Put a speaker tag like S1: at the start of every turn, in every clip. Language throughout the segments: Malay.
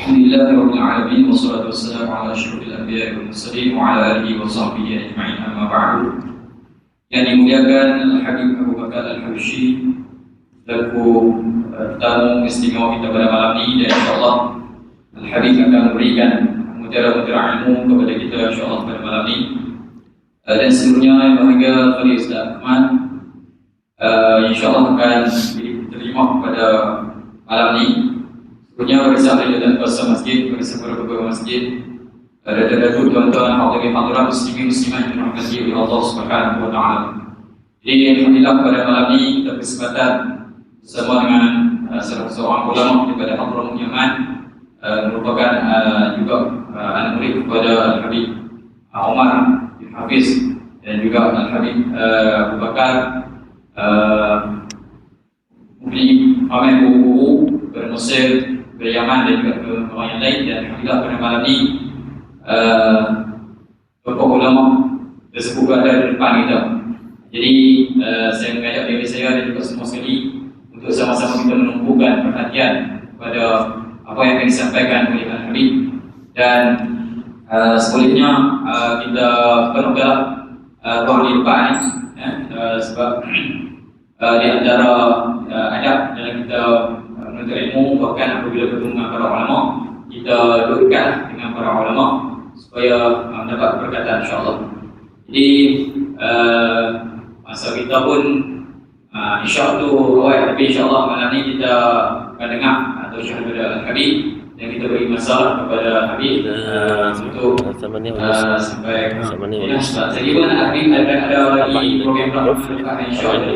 S1: Alhamdulillahirabbil alamin wassalatu wassalamu ala asyrofil anbiya'i wal mursalin wa ala alihi wa sahbihi ajma'in amma ba'du. Yang dimuliakan Al-Habib Abu Bakar Al-Habsyi selaku tamu istimewa kita pada malam ini, dan insyaallah Al-Habib akan memberikan mutiara-mutiara ilmu kepada kita insyaallah pada malam ini. Dan seluruhnya yang bahagia Fadil Ustaz Ahmad insyaallah akan diterima pada malam ini. Sebenarnya bersama dan kuasa masjid, bersama beberapa masjid, ada tuan-tuan hadirin hadirat muslimin muslimat yang dirahmati oleh Allah Subhanahu wa taala. Jadi alhamdulillah pada malam ini kita berkesempatan bersama dengan salah seorang ulama daripada Hadramut Yaman, merupakan juga anak murid kepada Al-Habib Umar bin Hafiz dan juga Al-Habib Abu Bakar Mufti Ahmad Buku dari Mesir, dari Yaman dan juga ke orang yang lain. Dan alhamdulillah pada malam ini beberapa ulama tersebut berada di depan kita. Jadi saya mengajak diri saya dan juga semua sekali untuk sama-sama kita menumpukan perhatian kepada apa yang akan disampaikan oleh Al-Habib. Dan sebaliknya kita penuhlah ruang di depan sebab di antara adab dalam kita menuntut ilmu, bahkan apabila bertemu dengan para ulama, kita dudukkan dengan para ulama supaya mendapat perkataan insyaAllah. Jadi masa kita pun insyaAllah awal, tapi insyaAllah malam ni kita akan dengar atau syahadat Al-Habib, dan kita beri masalah kepada Habib untuk sampai jadi pun Habib ada lagi program insyaAllah.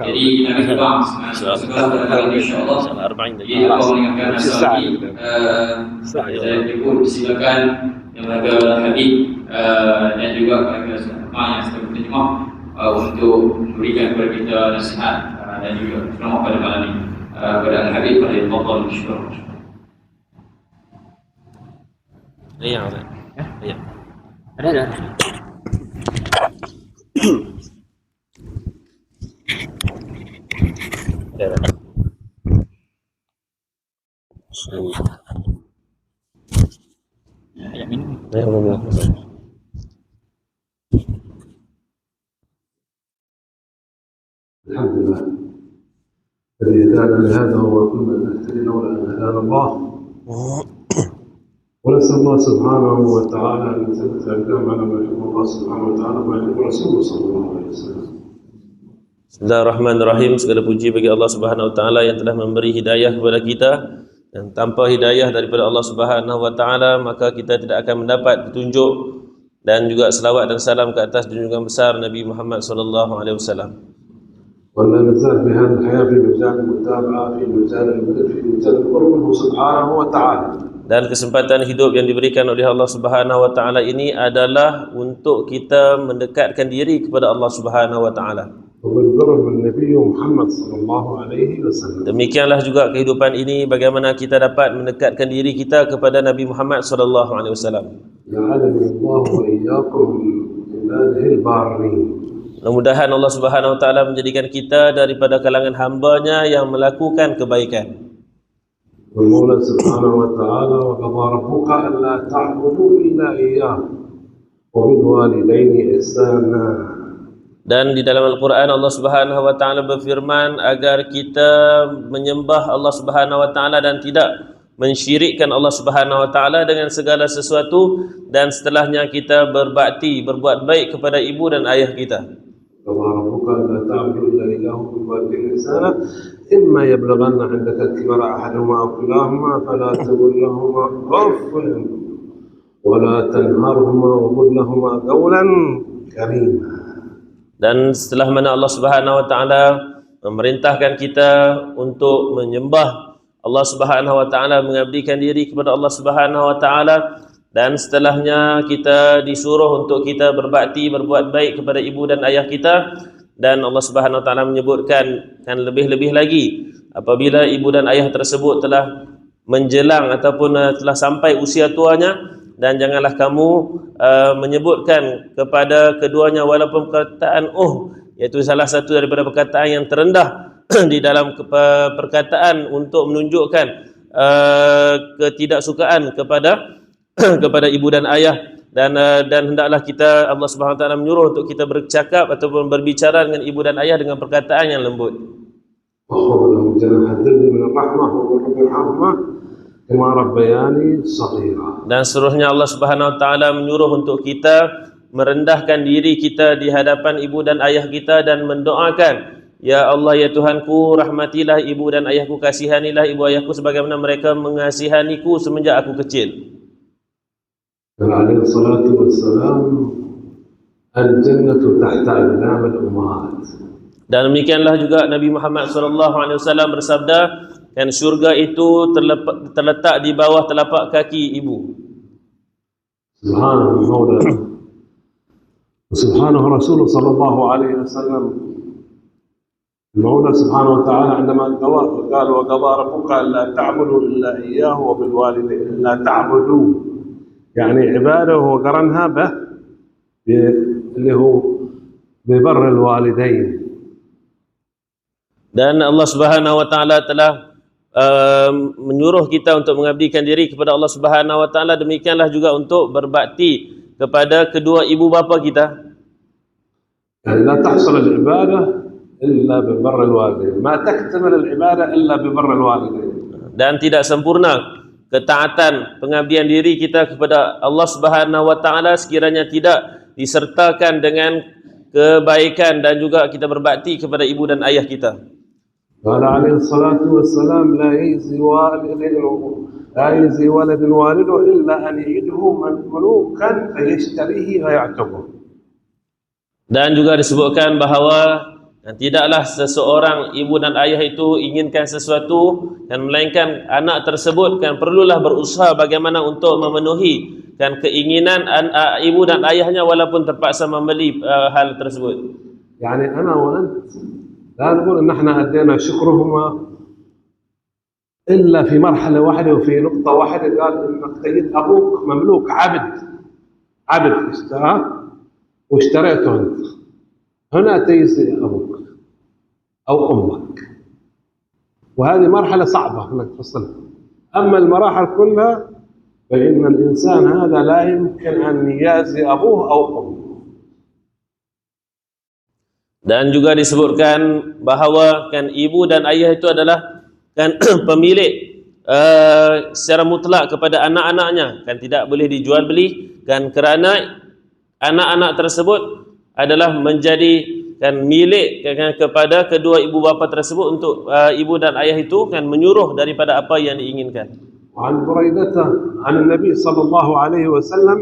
S1: Jadi kami terbang segala perkara insyaAllah. Jadi apa mengingatkan masalah ini, saya ikut silakan yang berada Habib dan juga kepada semua yang sedang berterjemah untuk memberikan kepada kita nasihat dan juga selamat pada malam ini kepada Al-Habib pada Al-Fadhal Syukur.
S2: Iya, iya.
S3: Ada. Yang ini.
S4: الحمد لله الذي هدانا لهذا وما كنا نهتدي لولا ان هدانا الله ونسال الله سبحانه وتعالى ان يثبت الاقدام على ما يحب الله سبحانه وتعالى وما يحب رسوله صلى الله عليه وسلم.
S2: Bismillahirrahmanirrahim. Segala puji bagi Allah Subhanahu wa taala yang telah memberi hidayah kepada kita, dan tanpa hidayah daripada Allah Subhanahu wa taala maka kita tidak akan mendapat petunjuk. Dan juga selawat dan salam ke atas junjungan besar Nabi Muhammad sallallahu alaihi wasallam.
S4: ولا نزال في هذه الحياه في مجال المتابعه، في مجال البذل، في مجال القرب منه سبحانه وتعالى. Dan kesempatan hidup yang diberikan oleh Allah Subhanahu wa taala ini adalah untuk kita mendekatkan diri kepada Allah Subhanahu wa taala. Demikianlah juga kehidupan ini, bagaimana kita dapat mendekatkan diri kita kepada Nabi Muhammad sallallahu alaihi wasallam. Mudah-mudahan Allah Subhanahu wa taala menjadikan kita daripada kalangan hamba-Nya yang melakukan kebaikan. والمولى سبحانه وتعالى وقضى ربك ألا تعبدوا إلا إياه وبالوالدين إحسانا.
S2: Dan di dalam Al-Quran Allah Subhanahu wa taala berfirman agar kita menyembah Allah Subhanahu wa taala dan tidak mensyirikkan Allah Subhanahu wa taala dengan segala sesuatu, dan setelahnya kita berbakti, berbuat baik kepada ibu dan ayah kita.
S4: إما يبلغن عندك الكبر أحدهما أو كلاهما فلا تقل لهما أف ولا تنهرهما وقل لهما قولا كريما.
S2: Dan setelah mana Allah Subhanahu wa taala memerintahkan kita untuk menyembah Allah Subhanahu wa taala, mengabdikan diri kepada Allah Subhanahu wa taala, dan setelahnya kita disuruh untuk kita berbakti, berbuat baik kepada ibu dan ayah kita. Dan Allah Subhanahu wa taala menyebutkan kan lebih-lebih lagi apabila ibu dan ayah tersebut telah menjelang ataupun telah sampai usia tuanya, dan janganlah kamu menyebutkan kepada keduanya walaupun perkataan iaitu salah satu daripada perkataan yang terendah di dalam perkataan untuk menunjukkan ketidaksukaan kepada kepada ibu dan ayah, dan hendaklah kita, Allah Subhanahu wa taala menyuruh untuk kita bercakap ataupun berbicara dengan ibu dan ayah dengan perkataan yang lembut.
S4: واخفض لهم جناح الذل من الرحمة وقل رب ارحمهما كما ربياني صغيرا.
S2: Dan seterusnya Allah Subhanahu wa taala menyuruh untuk kita merendahkan diri kita di hadapan ibu dan ayah kita dan mendoakan, ya Allah, ya Tuhanku, rahmatilah ibu dan ayahku, kasihanilah ibu ayahku sebagaimana mereka mengasihaniku semenjak aku kecil.
S4: عليه الصلاة والسلام الجنة تحت أقدام الأمهات.
S2: Dan demikianlah juga Nabi Muhammad SAW bersabda, kan syurga itu terletak di bawah telapak kaki ibu.
S4: سبحانه المولى وسبحانه رسوله صلى الله عليه وسلم. المولى سبحانه وتعالى عندما قال وقضى ربك ألا تعبدوا إلا إياه وبالوالدين لا تعبدوا، يعني عباده وقرنها به اللي هو ببر الوالدين.
S2: Dan Allah Subhanahu wa taala telah menyuruh kita untuk mengabdikan diri kepada Allah Subhanahu wa taala, demikianlah juga untuk berbakti kepada kedua ibu bapa kita.
S4: يعني لا تحصل العبادة إلا ببر الوالدين، ما تكتمل العبادة إلا ببر الوالدين.
S2: Dan tidak sempurna ketaatan pengabdian diri kita kepada Allah Subhanahu wa taala sekiranya tidak disertakan dengan kebaikan dan juga kita berbakti kepada ibu dan ayah kita.
S4: قال عليه الصلاة والسلام لا يجزي ولد والده إلا أن يجده ملوكا فيشتريه ويعتقه.
S2: Dan juga disebutkan bahawa tidaklah seseorang ibu dan ayah itu inginkan sesuatu, dan melainkan anak tersebut kan perlulah berusaha bagaimana untuk memenuhi kan keinginan ibu dan ayahnya walaupun terpaksa membeli hal tersebut.
S4: يعني أنا وأنت لا نقول إن إحنا أدينا شكرهما إلا في مرحلة واحدة وفي نقطة واحدة، قال إنك تجد أبوك مملوك عبد اشتراه واشتريته أنت، هنا تجزي أبوك أو أمك، وهذه مرحلة صعبة إنك تصلها. أما المراحل كلها فإن الإنسان هذا لا يمكن أن يجازي أبوه أو أمه.
S2: Dan juga disebutkan bahawa kan ibu dan ayah itu adalah kan pemilik secara mutlak kepada anak-anaknya, kan tidak boleh dijual beli, kan kerana anak-anak tersebut adalah menjadi kan milik kan, kepada kedua ibu bapa tersebut untuk ibu dan ayah itu kan menyuruh daripada apa yang diinginkan.
S4: وعن بريدة عن النبي صلى الله عليه وسلم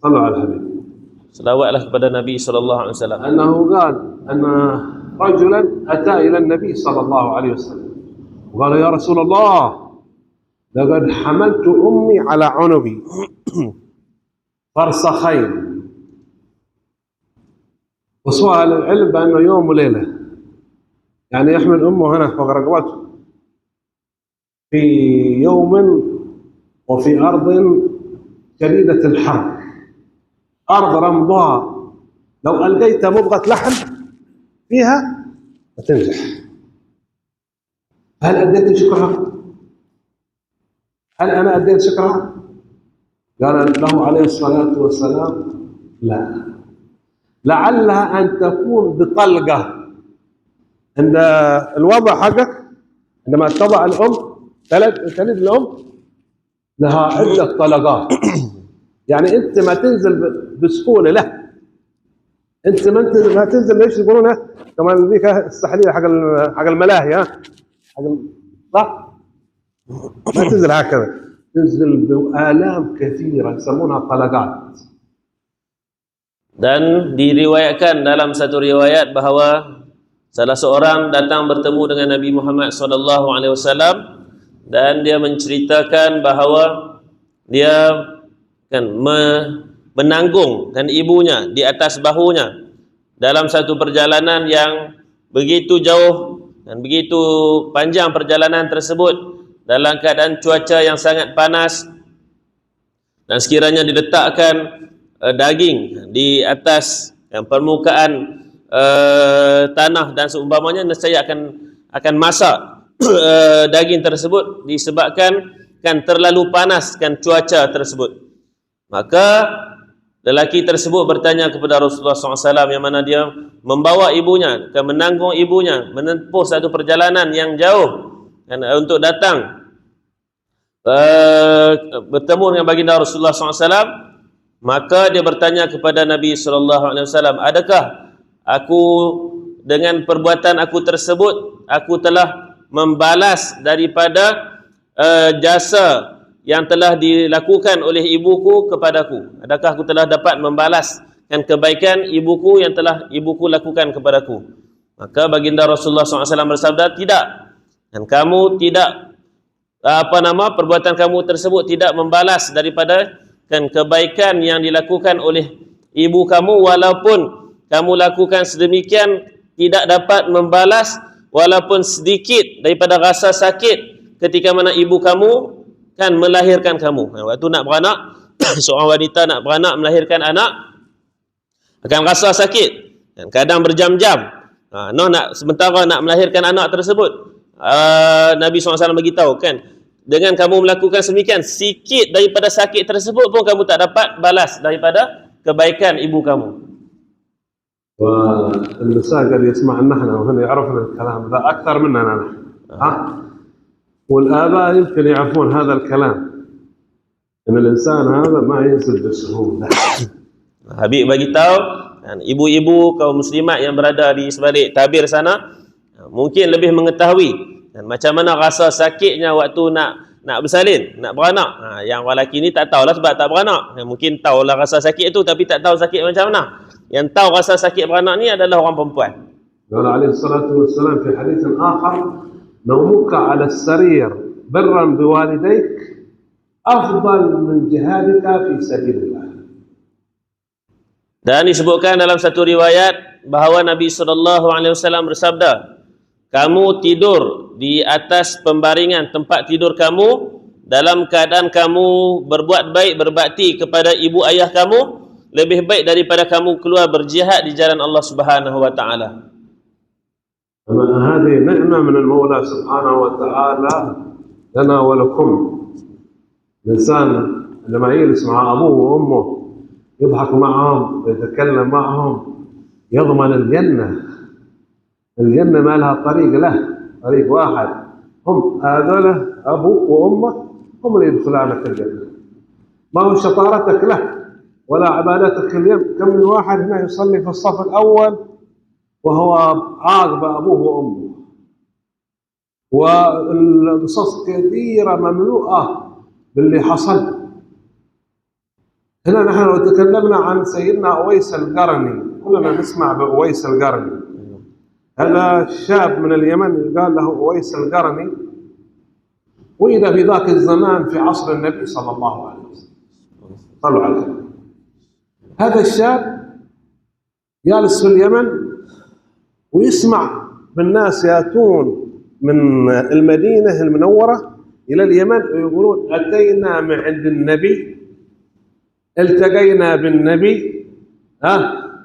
S4: صلوا على الحبيب.
S2: Selawatlah kepada Nabi sallallahu alaihi wasallam.
S4: أنه قال أن رجلا أتى إلى النبي صلى الله عليه وسلم وقال يا رسول الله لقد حملت أمي على عنبي فرسخين، وسؤال العلم بأنه يوم وليلة، يعني يحمل أمه هنا فوق رقبته في يوم وفي أرض شديدة الحر، أرض رمضاء لو ألقيت مضغة لحم فيها تنجح. هل أديت شكرها؟ هل أنا أديت شكرها؟ قال له عليه الصلاة والسلام لا، لعلها أن تكون بطلقة عند الوضع حقك، عندما تضع الأم تلد الأم لها عدة طلقات، يعني أنت ما تنزل بسهولة، لا أنت ما تنزل ليش يقولونها كمان ذيك السحلية حق الملاهي، صح؟ ما تنزل هكذا، تنزل بآلام كثيرة يسمونها طلقات.
S2: Dan diriwayatkan dalam satu riwayat bahawa salah seorang datang bertemu dengan Nabi Muhammad SAW dan dia menceritakan bahawa dia kan menanggung kan ibunya di atas bahunya dalam satu perjalanan yang begitu jauh dan begitu panjang perjalanan tersebut dalam keadaan cuaca yang sangat panas, dan sekiranya diletakkan daging di atas permukaan tanah dan seumpamanya, nescaya akan masak daging tersebut disebabkan kan terlalu panas kan cuaca tersebut. Maka lelaki tersebut bertanya kepada Rasulullah SAW, yang mana dia membawa ibunya, menanggung ibunya, menempuh satu perjalanan yang jauh kan, untuk datang bertemu dengan baginda Rasulullah SAW. Maka dia bertanya kepada Nabi SAW, adakah aku dengan perbuatan aku tersebut, aku telah membalas daripada jasa yang telah dilakukan oleh ibuku kepadaku? Adakah aku telah dapat membalaskan kebaikan ibuku yang telah ibuku lakukan kepadaku? Maka baginda Rasulullah SAW bersabda, tidak. Dan kamu tidak, perbuatan kamu tersebut tidak membalas daripada kan kebaikan yang dilakukan oleh ibu kamu, walaupun kamu lakukan sedemikian tidak dapat membalas walaupun sedikit daripada rasa sakit ketika mana ibu kamu kan melahirkan kamu. Waktu nak beranak, seorang wanita nak beranak, melahirkan anak, akan rasa sakit, kadang berjam-jam. Sementara nak melahirkan anak tersebut, Nabi SAW beritahu kan, dengan kamu melakukan sedemikian, sikit daripada sakit tersebut pun kamu tak dapat balas daripada kebaikan ibu kamu.
S4: والنساء قد يسمعنا نحن وهن يعرفون الكلام ذا أكثر مننا نحن. والآباء يمكن يعرفون هذا الكلام، أن الإنسان هذا ما ينزل بسهولة.
S2: Habib bagi tahu ibu-ibu kaum muslimat yang berada di sebalik tabir sana mungkin lebih mengetahui dan macam mana rasa sakitnya waktu nak bersalin, nak beranak. Yang orang lelaki ni tak tahulah sebab tak beranak. Mungkin tahulah rasa sakit itu tapi tak tahu sakit macam mana. Yang tahu rasa sakit beranak ni adalah orang perempuan.
S4: قال عليه الصلاة والسلام في حديث آخر: نومك على السرير برا بوالديك أفضل من جهادك في سبيل الله.
S2: Dan disebutkan dalam satu riwayat bahawa Nabi SAW bersabda, kamu tidur di atas pembaringan tempat tidur kamu dalam keadaan kamu berbuat baik, berbakti kepada ibu ayah kamu, lebih baik daripada kamu keluar berjihad di jalan Allah Subhanahu wa taala.
S4: هذه نعمة من المولى سبحانه وتعالى لنا ولكم. الإنسان لما يجلس مع أبوه وأمه يضحك معهم ويتكلم معهم يضمن الجنة. الجنة ما لها طريق له، طريق واحد، هم هذول أبوك وأمك هم اللي يدخلونك الجنة. ما هو شطارتك له ولا عبادتك اليوم. كم من واحد هنا يصلي في الصف الأول وهو عاقب أبوه وأمه، والقصص كثيرة مملوءة باللي حصل. هنا نحن لو تكلمنا عن سيدنا أويس القرني، كلنا نسمع بأويس القرني. هذا شاب من اليمن قال له أويس القرني، ولد في ذاك الزمان في عصر النبي صلى الله عليه وسلم. صلوا عليه. هذا الشاب جالس في اليمن ويسمع بالناس يأتون من المدينة المنورة إلى اليمن ويقولون أتينا من عند النبي، التقينا بالنبي،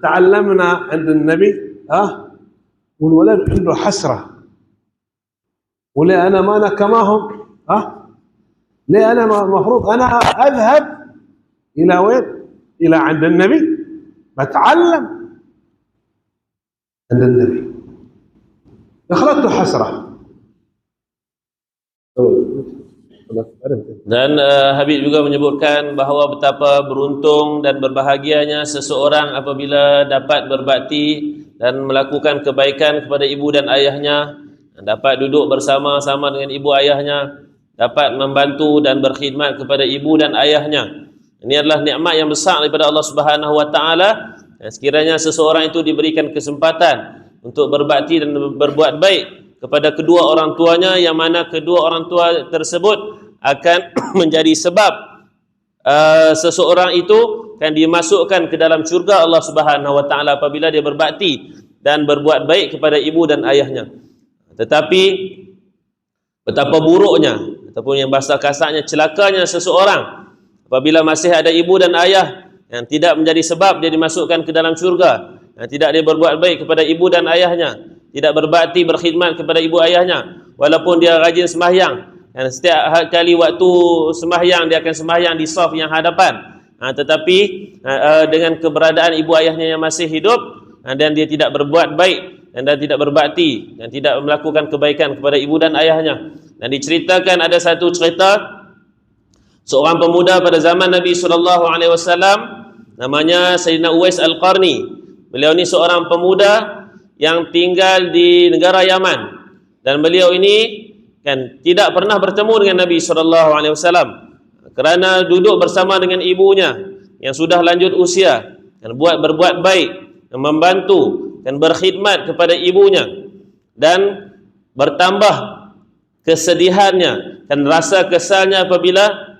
S4: تعلمنا عند النبي. والولد عنده حسرة، وليه أنا ما أنا كماهم؟ ليه أنا المفروض أنا أذهب إلى وين؟ إلى عند النبي بتعلم عند النبي. دخلته حسرة.
S2: Dan Habib juga menyebutkan bahawa betapa beruntung dan berbahagianya seseorang apabila dapat berbakti dan melakukan kebaikan kepada ibu dan ayahnya, dapat duduk bersama-sama dengan ibu ayahnya, dapat membantu dan berkhidmat kepada ibu dan ayahnya. Ini adalah nikmat yang besar daripada Allah Subhanahu wa taala. Sekiranya seseorang itu diberikan kesempatan untuk berbakti dan berbuat baik kepada kedua orang tuanya, yang mana kedua orang tua tersebut akan menjadi sebab seseorang itu akan dimasukkan ke dalam syurga Allah Subhanahu wa taala apabila dia berbakti dan berbuat baik kepada ibu dan ayahnya. Tetapi betapa buruknya ataupun yang bahasa kasarnya celakanya seseorang apabila masih ada ibu dan ayah yang tidak menjadi sebab dia dimasukkan ke dalam syurga, yang tidak dia berbuat baik kepada ibu dan ayahnya, tidak berbakti berkhidmat kepada ibu ayahnya, walaupun dia rajin sembahyang, dan setiap kali waktu sembahyang dia akan sembahyang di saf yang hadapan. Tetapi dengan keberadaan ibu ayahnya yang masih hidup, dan dia tidak berbuat baik dan tidak berbakti dan tidak melakukan kebaikan kepada ibu dan ayahnya. Dan diceritakan ada satu cerita seorang pemuda pada zaman Nabi SAW, namanya Sayyidina Uwais Al-Qarni. Beliau ni seorang pemuda yang tinggal di negara Yaman, dan beliau ini kan tidak pernah bertemu dengan Nabi SAW kerana duduk bersama dengan ibunya yang sudah lanjut usia, dan berbuat baik, dan membantu dan berkhidmat kepada ibunya, dan bertambah kesedihannya dan rasa kesalnya apabila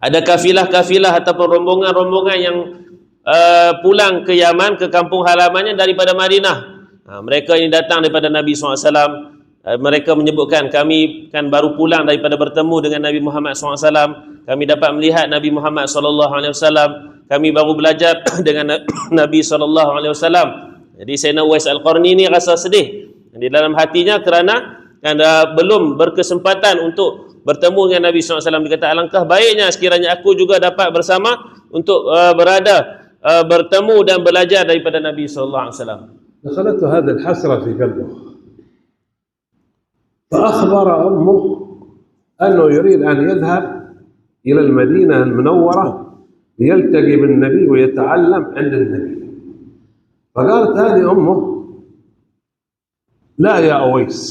S2: ada kafilah-kafilah ataupun rombongan-rombongan yang pulang ke Yaman, ke kampung halamannya daripada Madinah. Mereka ini datang daripada Nabi SAW. Mereka menyebutkan, kami kan baru pulang daripada bertemu dengan Nabi Muhammad SAW. Kami dapat melihat Nabi Muhammad SAW. Kami baru belajar dengan Nabi SAW. Jadi Sayyidina Uwais Al-Qarni ni rasa sedih di dalam hatinya kerana belum berkesempatan untuk bertemu dengan Nabi SAW. Dia kata, alangkah baiknya sekiranya aku juga dapat bersama untuk bertemu dan belajar daripada Nabi SAW.
S4: دخلته هذه الحسرة في قلبه، فأخبر أمه أنه يريد أن يذهب إلى المدينة المنورة ليلتقي بالنبي ويتعلم عند النبي. فقالت هذه أمه: لا يا أويس،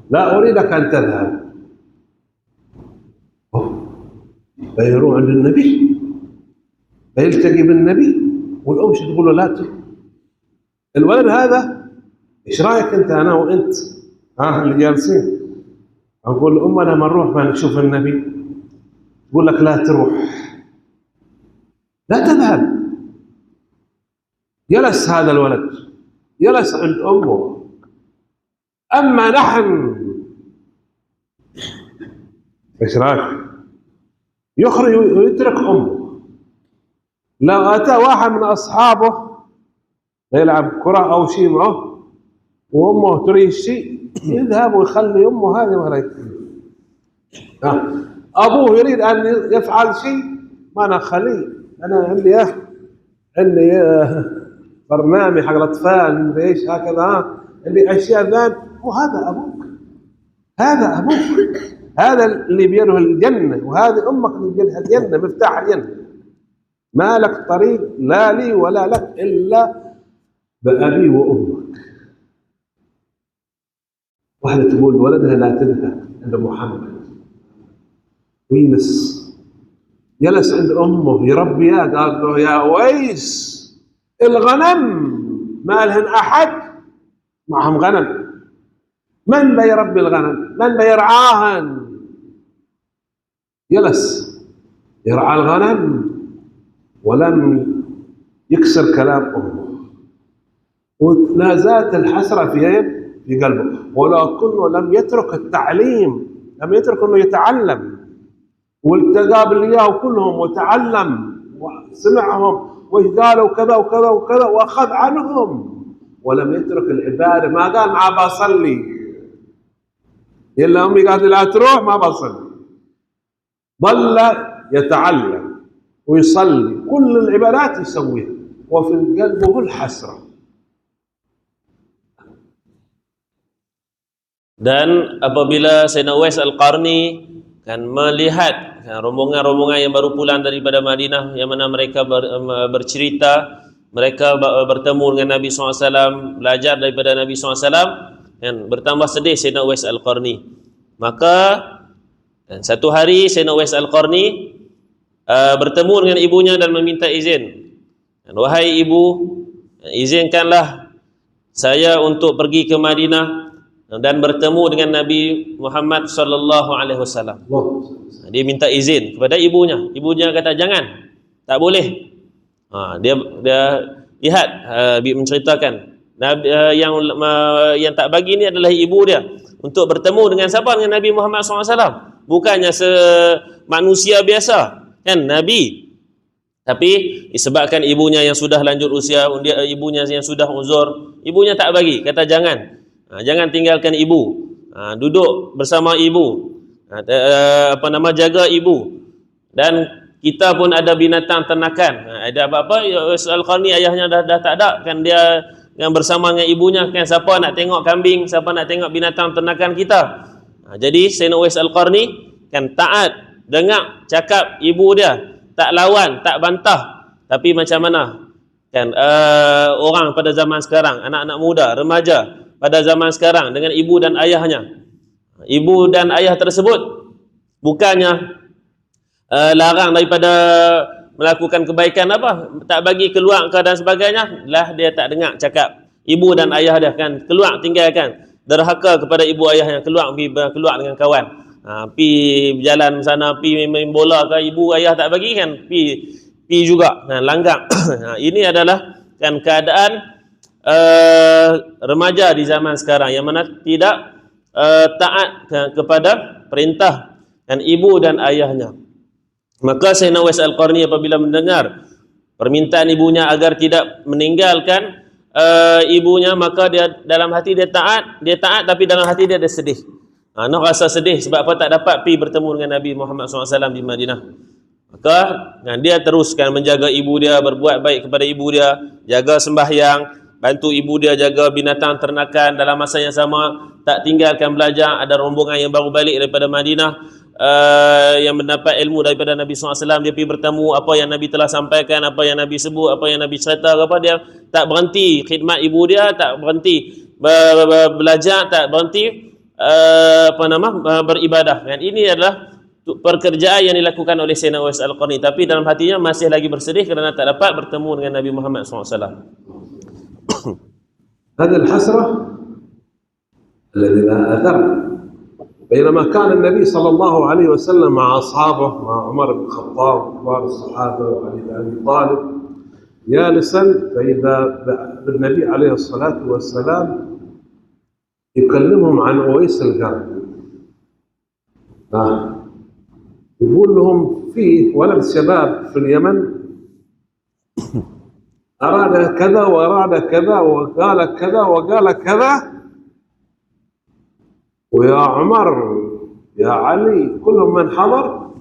S4: لا أريدك أن تذهب. فيروح عند النبي فيلتقي بالنبي، والأم تقول له لا الولد هذا ايش رايك انت انا وانت اللي جالسين، اقول لام انا ما نروح ما نشوف النبي، تقول لك لا تروح، لا تذهب. جلس هذا الولد، جلس عند امه. اما نحن ايش رايك؟ يخرج ويترك امه. لو اتى واحد من اصحابه يلعب كرة أو شيء معه وأمه تريد شيء، يذهب ويخلي أمه هذه ولا أبوه يريد أن يفعل شيء، ما أنا أخليه، أنا عندي برنامج حق الأطفال إيش هكذا، عندي أشياء ذات. وهذا أبوك، هذا أبوك، هذا اللي بيده الجنة، وهذه أمك اللي بيدها الجنة، مفتاح الجنة. ما لك طريق لا لي ولا لك إلا بأبي وأمك. واحدة تقول ولدها لا تذهب عند محمد، وينس جلس عند أمه يربيها. قال له يا ويس، الغنم ما لهن أحد، معهم غنم، من بيربي الغنم؟ من بيرعاهن؟ جلس يرعى الغنم ولم يكسر كلام أمه، ولا زالت الحسرة في قلبه، ولكنه لم يترك التعليم، لم يترك انه يتعلم، والتقى بالإياه كلهم وتعلم وسمعهم وإيش قالوا كذا وكذا وكذا وأخذ عنهم، ولم يترك العبادة. ما قال ما بصلي، إلا أمي قالت لا تروح ما بصلي، ظل يتعلم ويصلي، كل العبادات يسويها، وفي قلبه الحسرة.
S2: Dan apabila Sayyidina Uwais Al-Qarni kan melihat rombongan-rombongan yang baru pulang daripada Madinah, yang mana mereka bercerita, mereka bertemu dengan Nabi SAW, belajar daripada Nabi SAW, dan bertambah sedih Sayyidina Uwais Al-Qarni. Maka satu hari Sayyidina Uwais Al-Qarni bertemu dengan ibunya dan meminta izin. Dan, wahai ibu, izinkanlah saya untuk pergi ke Madinah dan bertemu dengan Nabi Muhammad sallallahu alaihi wasallam. Dia minta izin kepada ibunya. Ibunya kata jangan, tak boleh. Dia lihat menceritakan yang tak bagi ni adalah ibu dia untuk bertemu dengan siapa? Dengan Nabi Muhammad SAW. Bukannya manusia biasa, kan, Nabi. Tapi disebabkan ibunya yang sudah lanjut usia, ibunya yang sudah uzur, ibunya tak bagi, kata jangan. Jangan tinggalkan ibu. Duduk bersama ibu. Jaga ibu. Dan kita pun ada binatang ternakan. Ada apa-apa, Al-Qarni ayahnya dah tak ada, kan dia yang bersama dengan ibunya, kan siapa nak tengok kambing, siapa nak tengok binatang ternakan kita. Jadi Sayyidina Uwais Al-Qarni kan taat, dengar cakap ibu dia, tak lawan, tak bantah. Tapi macam mana kan orang pada zaman sekarang, anak-anak muda, remaja pada zaman sekarang dengan ibu dan ayahnya. Ibu dan ayah tersebut bukannya larang daripada melakukan kebaikan apa, tak bagi keluar ke dan sebagainya, lah dia tak dengar cakap ibu dan ayah dia, kan keluar tinggalkan, derhaka kepada ibu ayah yang keluar dengan kawan, pi berjalan sana, pi main bola ke, ibu ayah tak bagi, kan pi juga, langgar. Ini adalah kan keadaan remaja di zaman sekarang yang mana tidak taat kepada perintah dan ibu dan ayahnya. Maka Sayyidina Uwais Al-Qarni apabila mendengar permintaan ibunya agar tidak meninggalkan ibunya, maka dia dalam hati dia taat tapi dalam hati dia ada sedih. Nak rasa sedih sebab apa, tak dapat pergi bertemu dengan Nabi Muhammad SAW di Madinah. Maka dia teruskan menjaga ibu dia, berbuat baik kepada ibu dia, jaga sembahyang, bantu ibu dia jaga binatang ternakan. Dalam masa yang sama tak tinggalkan belajar. Ada rombongan yang baru balik daripada Madinah, yang mendapat ilmu daripada Nabi SAW, dia pergi bertemu apa yang Nabi telah sampaikan, apa yang Nabi sebut, apa yang Nabi cerita, apa dia tak berhenti khidmat ibu dia, tak berhenti belajar, tak berhenti beribadah. Dan ini adalah pekerjaan yang dilakukan oleh Sayyidina Uwais Al-Qarni, tapi dalam hatinya masih lagi bersedih kerana tak dapat bertemu dengan Nabi Muhammad SAW.
S4: هذه الحسرة الذي لها أثر. بينما كان النبي صلى الله عليه وسلم مع أصحابه، مع عمر بن الخطاب وكبار الصحابة وعلي بن أبي طالب جالسا، فإذا بالنبي عليه الصلاة والسلام يكلمهم عن أويس القرني. يقول لهم فيه ولد شباب في اليمن أراد كذا وأراد كذا وقال كذا وقال كذا، ويا عمر يا علي كلهم من حضر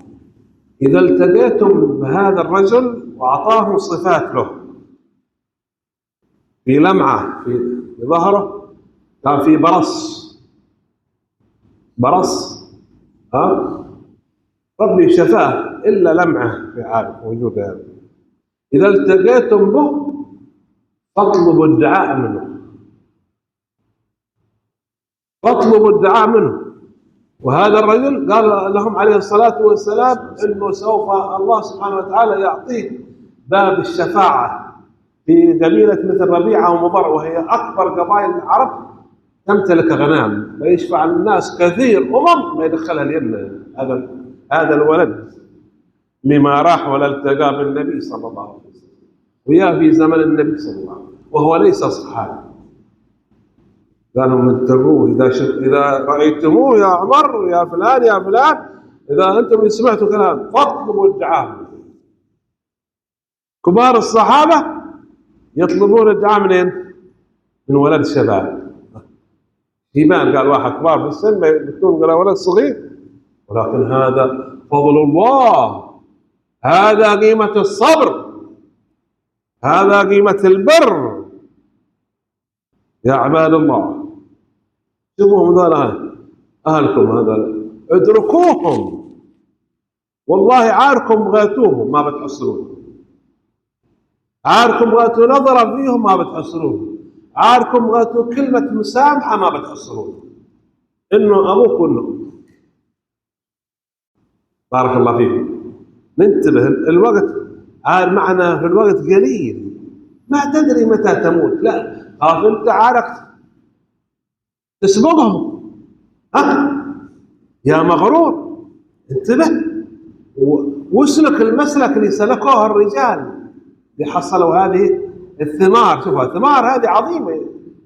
S4: إذا التقيتم بهذا الرجل وأعطاهم صفات له، في لمعة في ظهره كان في برص ربي شفاه إلا لمعة في عالم موجودة يعني. إذا التقيتم به فاطلبوا الدعاء منه، فاطلبوا الدعاء منه. وهذا الرجل قال لهم عليه الصلاة والسلام إنه سوف الله سبحانه وتعالى يعطيه باب الشفاعة في قبيلة مثل ربيعة ومضر، وهي أكبر قبائل العرب تمتلك غنام، فيشفع الناس كثير ما يدخلها الجنة. هذا الولد لما راح ولا التقى بالنبي صلى الله عليه وسلم، وياه في زمن النبي صلى الله عليه وسلم وهو ليس صحابي. قالوا اتقوه إذا رأيتموه يا عمر يا فلان إذا أنتم سمعتوا كلام فاطلبوا الدعاء. كبار الصحابة يطلبون الدعاء منين؟ من ولد شباب. إيمان قال واحد كبار في السن ما يكون قال ولد صغير، ولكن هذا فضل الله، هذا قيمة الصبر، هذا قيمة البر يا عباد الله. شوفوا هذول أهلكم، هذا اتركوهم، والله عاركم غاتوهم ما بتحصلون، عاركم غاتوا نظرة فيهم ما بتحصلون، عاركم غاتوا كلمة مسامحة ما بتحصلون، إنه أبوك وإنه. بارك الله فيكم. ننتبه، الوقت عار معنا في الوقت قليل، ما تدري متى تموت. لا خاف أنت عارك تسبقهم، يا مغرور انتبه، واسلك المسلك اللي سلكوه الرجال اللي حصلوا هذه الثمار. شوفوا الثمار هذه عظيمة،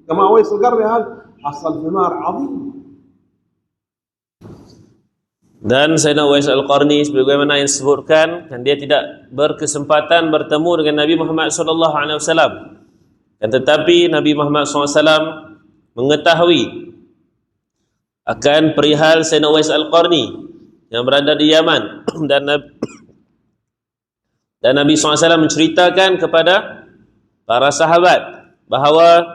S4: كما أويس القرني هذا حصل ثمار عظيمة.
S2: Dan Sayyidina Uwais Al-Qarni sebagaimana yang disebutkan, kan dia tidak berkesempatan bertemu dengan Nabi Muhammad SAW. Dan tetapi Nabi Muhammad SAW mengetahui akan perihal Sayyidina Uwais Al-Qarni yang berada di Yaman dan Nabi SAW menceritakan kepada para sahabat bahawa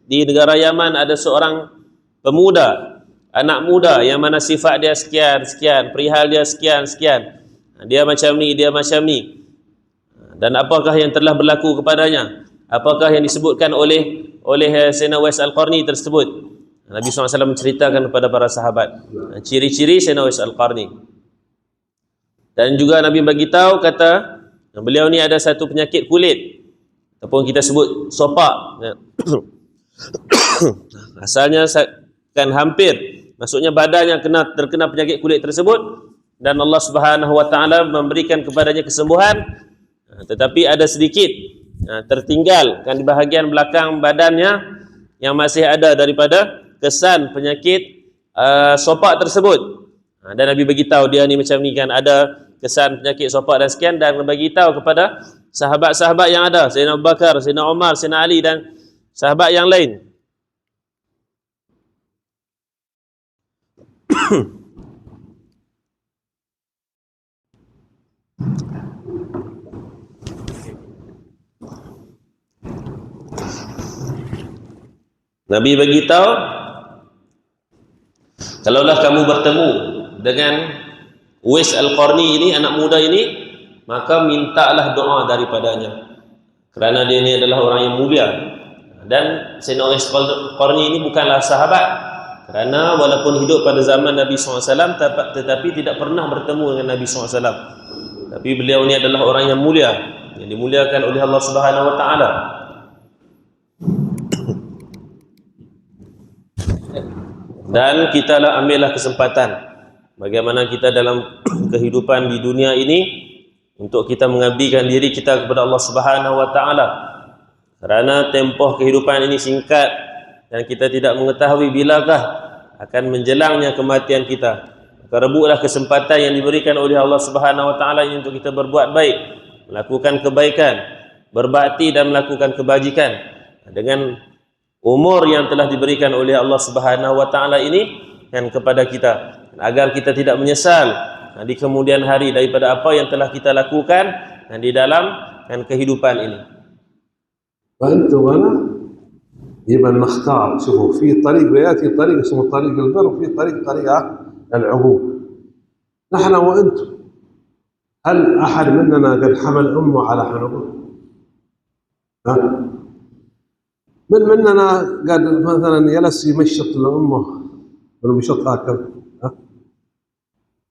S2: di negara Yaman ada seorang pemuda, anak muda yang mana sifat dia sekian, perihal dia sekian, dia macam ni, dan apakah yang telah berlaku kepadanya, apakah yang disebutkan oleh Sayyidina Uwais Al-Qarni tersebut. Nabi SAW menceritakan kepada para sahabat ciri-ciri Sayyidina Uwais Al-Qarni. Dan juga Nabi bagi tahu, kata beliau ni ada satu penyakit kulit ataupun kita sebut sopak. Asalnya kan hampir, maksudnya badannya terkena penyakit kulit tersebut, dan Allah Subhanahu wa taala memberikan kepadanya kesembuhan, tetapi ada sedikit tertinggal kan di bahagian belakang badannya yang masih ada daripada kesan penyakit sopak tersebut. Dan Nabi bagi tahu dia ni macam ni kan, ada kesan penyakit sopak dan sekian, dan bagi tahu kepada sahabat-sahabat yang ada, Sayyidina Abu Bakar, Sayyidina Umar, Sayyidina Ali dan sahabat yang lain. Nabi bagi tahu, kalaulah kamu bertemu dengan Uwais Al-Qarni ini, anak muda ini, maka mintalah doa daripadanya, kerana dia ini adalah orang yang mulia. Dan Sayyidina Uwais Al-Qarni ini bukanlah sahabat, kerana walaupun hidup pada zaman Nabi SAW, tetapi tidak pernah bertemu dengan Nabi SAW. Tapi beliau ini adalah orang yang mulia, yang dimuliakan oleh Allah Subhanahu wa taala. Dan kitalah ambillah kesempatan bagaimana kita dalam kehidupan di dunia ini untuk kita mengabdikan diri kita kepada Allah Subhanahu wa taala. Kerana tempoh kehidupan ini singkat dan kita tidak mengetahui bilakah akan menjelangnya kematian kita. Maka rebutlah kesempatan yang diberikan oleh Allah Subhanahu wa taala ini untuk kita berbuat baik, melakukan kebaikan, berbakti dan melakukan kebajikan dengan umur yang telah diberikan oleh Allah Subhanahu wa taala ini dan kepada kita, agar kita tidak menyesal di kemudian hari daripada apa yang telah kita lakukan di dalam kehidupan ini.
S4: فأنتم أنا يبقى نختار. شوفوا في طريق يأتي طريق اسمه طريق البر وفي طريق العقوق. نحن وأنتم، هل أحد مننا قد حمل أمه على حنقه؟ من مننا قد مثلا جلس يمشط لأمه بالمشط هكذا؟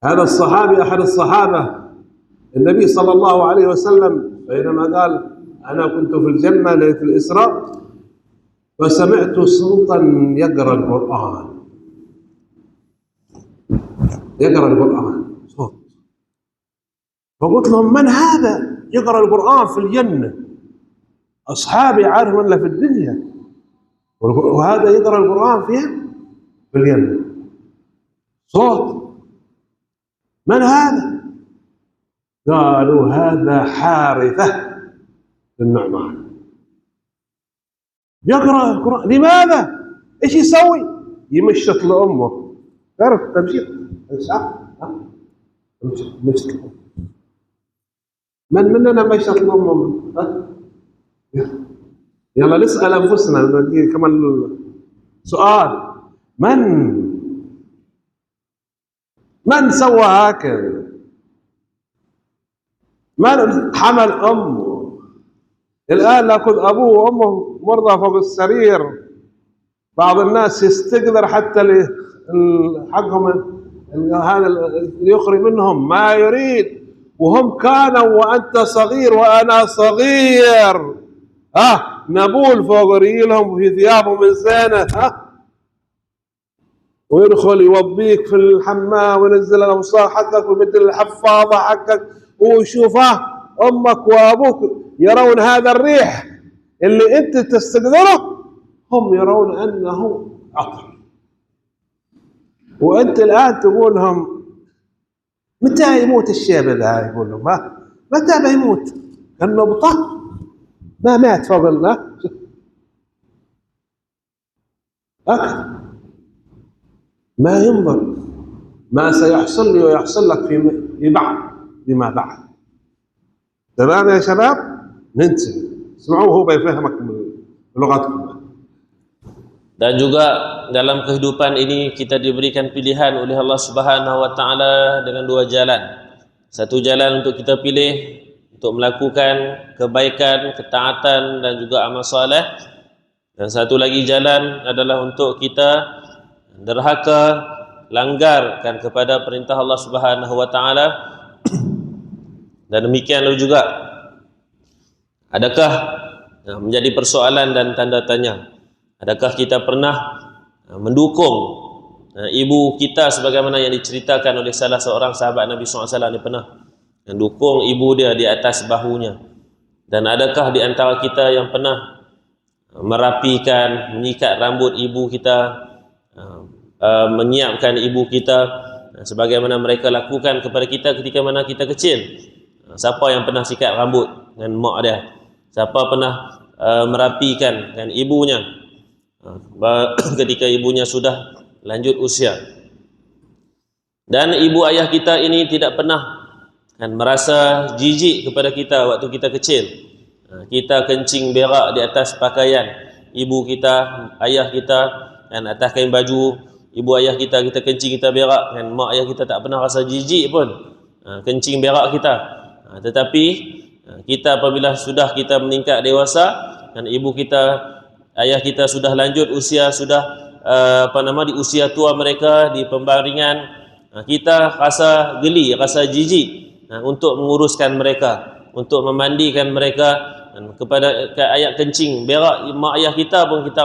S4: هذا الصحابي أحد الصحابة النبي صلى الله عليه وسلم بينما قال أنا كنت في الجنة ليلة الإسراء فسمعت صوتا يقرأ القرآن، صوت، فقلت لهم من هذا يقرأ القرآن في الجنة؟ أصحابي عارف ولا في الدنيا، وهذا يقرأ القرآن فين؟ في الجنة. صوت، من هذا؟ قالوا هذا حارثة النعمان يقرأ القرآن. لماذا؟ ايش يسوي؟ يمشط لأمه، تعرف تمشيط صح؟ مشط. من مننا مشط لأمه؟ يلا نسأل أنفسنا كمان سؤال، من سوى هكذا؟ من حمل أمه؟ الآن نأخذ أبوه وأمه مرضى فوق السرير، بعض الناس يستقدر حتى حقهم هذا يخرج منهم ما يريد، وهم كانوا وأنت صغير وأنا صغير نبول فوق رجلهم في ثيابهم الزينة ويدخل يوضيك في الحمام وينزل الأوساخ حقك ويبدل الحفاضة حقك ويشوفه أمك وأبوك يرون هذا الريح اللي أنت تستقدره، هم يرون أنه عطر، وأنت الآن تقول لهم متى يموت الشيب ذا؟ يقول لهم متى بيموت؟ النبطة ما مات فوق الله. هكذا ما ينظر ما سيحصل لي ويحصل لك فيما بعد. تمام يا شباب؟ ننتبه، اسمعوه هو بيفهمك بلغتكم.
S2: Dan juga dalam kehidupan ini kita diberikan pilihan oleh Allah Subhanahu wa taala dengan dua jalan. Satu jalan untuk kita pilih untuk melakukan kebaikan, ketaatan dan juga amal soleh. Dan satu lagi jalan adalah untuk kita derhaka, langgarkan kepada perintah Allah Subhanahu wa taala. Dan demikianlah juga, adakah menjadi persoalan dan tanda tanya, adakah kita pernah mendukung ibu kita sebagaimana yang diceritakan oleh salah seorang sahabat Nabi SAW? Dia pernah mendukung ibu dia di atas bahunya. Dan adakah di antara kita yang pernah merapikan, menyikat rambut ibu kita, menyiapkan ibu kita sebagaimana mereka lakukan kepada kita ketika mana kita kecil? Siapa yang pernah sikat rambut dengan mak dia? Siapa pernah merapikan kan ibunya ketika ibunya sudah lanjut usia? Dan ibu ayah kita ini tidak pernah kan merasa jijik kepada kita waktu kita kecil. Kita kencing berak di atas pakaian ibu kita, ayah kita, kan atas kain baju ibu ayah kita, kita kencing, kita berak, kan mak ayah kita tak pernah rasa jijik pun kencing berak kita. Tetapi kita apabila sudah kita meningkat dewasa, kan ibu kita, ayah kita sudah lanjut usia, sudah di usia tua mereka, di pembaringan, kita rasa geli, rasa jijik untuk menguruskan mereka, untuk memandikan mereka. Kepada ayat kencing berak mak ayah kita pun kita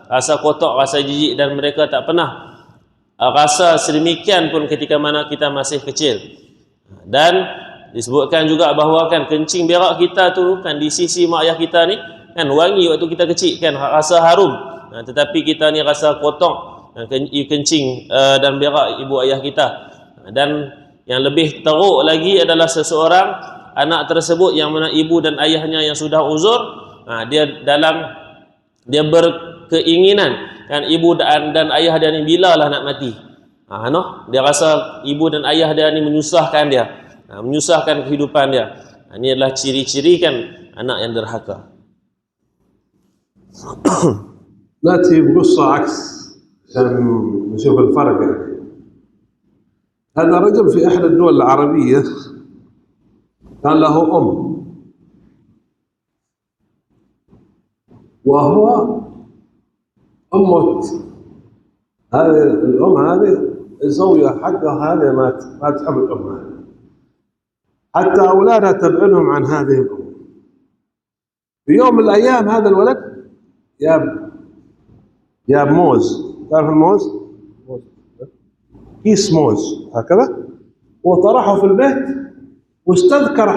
S2: rasa kotor, rasa jijik, dan mereka tak pernah rasa sedemikian pun ketika mana kita masih kecil. Dan disebutkan juga bahawa kan kencing berak kita tu kan di sisi mak ayah kita ni kan wangi waktu kita kecil, kan rasa harum. Tetapi kita ni rasa kotor kencing dan berak ibu ayah kita. Dan yang lebih teruk lagi adalah seseorang anak tersebut yang mana ibu dan ayahnya yang sudah uzur, dia berkeinginan kan ibu dan ayah dia ni bilalah nak mati. Dia rasa ibu dan ayah dia ni menyusahkan dia, menyusahkan kehidupan dia. Ini adalah ciri-ciri kan anak yang derhaka.
S4: نأتي بقصة عكس عشان نشوف الفرق. هذا رجل في إحدى الدول العربية كان له وهو أمه هذه الأم هذه الزوجة حقها هذه ما تحب الأم هذه، حتى أولادها تبعدهم عن هذه الأم. في يوم من الأيام هذا الولد جاب موز، تعرف الموز؟ كيس موز هكذا، وطرحه في البيت، واستذكر